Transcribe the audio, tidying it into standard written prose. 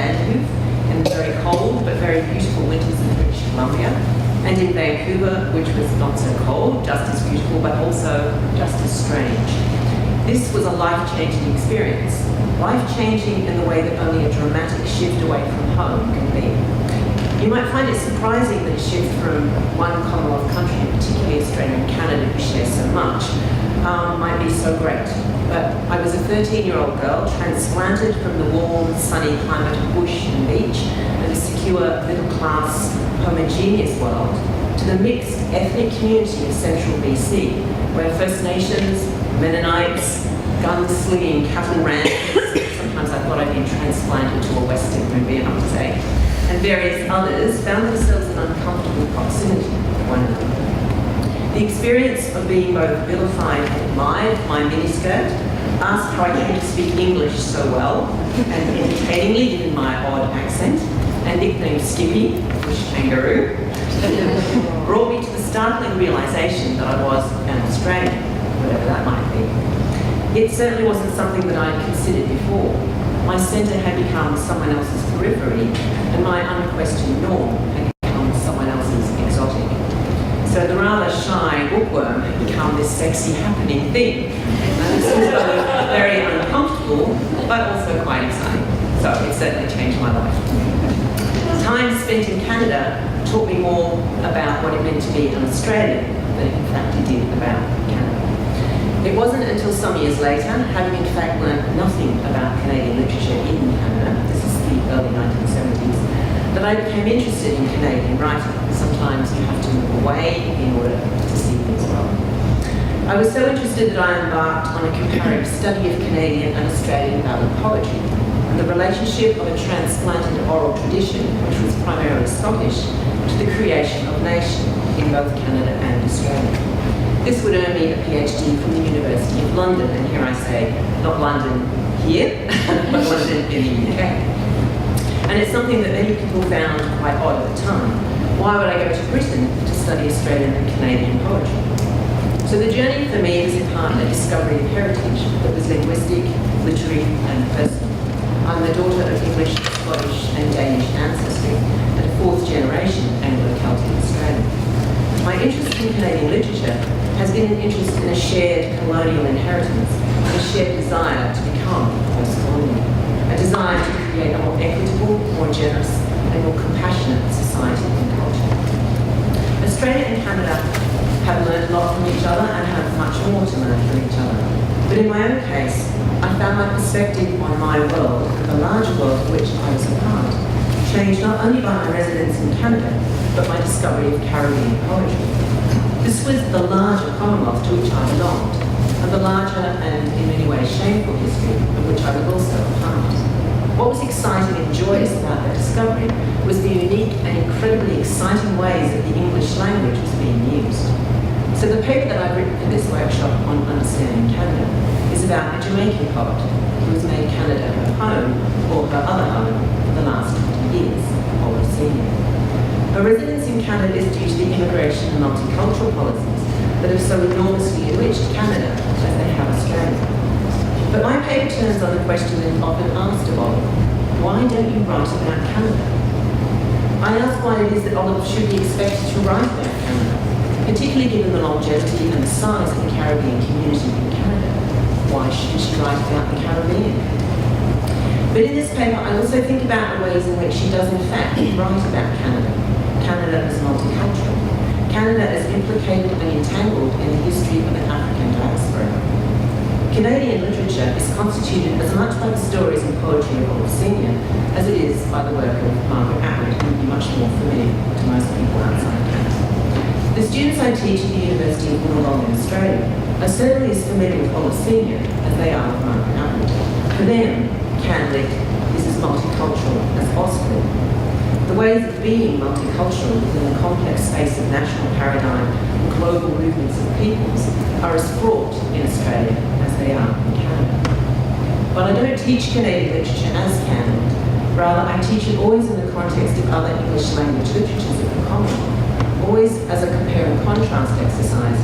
Vanderhoof in the very cold but very beautiful winters of British Columbia, and in Vancouver, which was not so cold, just as beautiful, but also just as strange. This was a life-changing experience. Life-changing in the way that only a dramatic shift away from home can be. You might find it surprising that a shift from one Commonwealth country, particularly Australia and Canada, we share so much, might be so great. But I was a 13-year-old girl transplanted from the warm, sunny climate of bush and beach and a secure, middle-class, homogeneous world to the mixed ethnic community of central BC, where First Nations, Mennonites, gun-slinging cattle ranchers, sometimes I thought I'd been transplanted to a Western movie, I have to say, and various others found themselves in uncomfortable proximity to one another. The experience of being both vilified and admired my miniskirt, asked how I came to speak English so well, and entertainingly given my odd accent, and nicknamed Skippy, bush kangaroo, brought me to the startling realisation that I was an Australian, whatever that might be. It certainly wasn't something that I'd considered before. My centre had become someone else's periphery, and my unquestioned norm had become someone else's exotic. So the rather shy bookworm had become this sexy happening thing. And this was both very uncomfortable, but also quite exciting. So it certainly changed my life. Time spent in Canada taught me more about what it meant to be an Australian than in fact it did about Canada. It wasn't until some years later, having in fact learned nothing about Canadian literature in Canada, this is the early 1970s, that I became interested in Canadian writing. Sometimes you have to move away in order to see things well. I was so interested that I embarked on a comparative study of Canadian and Australian ballad poetry, and the relationship of a transplanted oral tradition, which was primarily Scottish, to the creation of nation in both Canada and Australia. This would earn me a PhD from the University of London, and here I say, not London here, but London in the UK. And it's something that many people found quite odd at the time. Why would I go to Britain to study Australian and Canadian poetry? So the journey for me was in part a discovery of heritage that was linguistic, literary, and personal. I'm the daughter of English, Scottish, and Danish ancestry, and a fourth-generation Anglo-Celtic Australian. My interest in Canadian literature has been an interest in a shared colonial inheritance and a shared desire to become post-colonial, a desire to create a more equitable, more generous, and more compassionate society and culture. Australia and Canada have learned a lot from each other and have much more to learn from each other. But in my own case, I found my perspective on my world, and the larger world of which I was a part, changed not only by my residence in Canada, but my discovery of Caribbean poetry. This was the larger Commonwealth to which I belonged, and the larger and in many ways shameful history of which I was also a part. What was exciting and joyous about that discovery was the unique and incredibly exciting ways that the English language was being used. So the paper that I've written for this workshop on understanding Canada is about a Jamaican poet who has made Canada her home, or her other home, for the last 20 years, Collette Senior. Her residence in Canada is due to the immigration and multicultural policies that have so enormously enriched Canada as they have Australia. But my paper turns on the question that is often asked of Olive: why don't you write about Canada? I ask why it is that Olive should be expected to write about Canada, particularly given the longevity and the size of the Caribbean community in Canada. Why should she write about the Caribbean? But in this paper, I also think about the ways in which she does in fact write about Canada. Canada as multicultural. Canada as implicated and entangled in the history of an African diaspora. Canadian literature is constituted as much by the stories and poetry of Olive Senior as it is by the work of Margaret Atwood, who would be much more familiar to most people outside Canada. The students I teach at the University of Wollongong in Australia are certainly as familiar with Olive Senior as they are with Margaret Atwood. For them, CanLit is as multicultural as Australia. The ways of being multicultural within the complex space of national paradigm and global movements of peoples are as fraught in Australia as they are in Canada. But I don't teach Canadian literature as CanLit. Rather, I teach it always in the context of other English language literatures of the Commonwealth, always as a compare and contrast exercise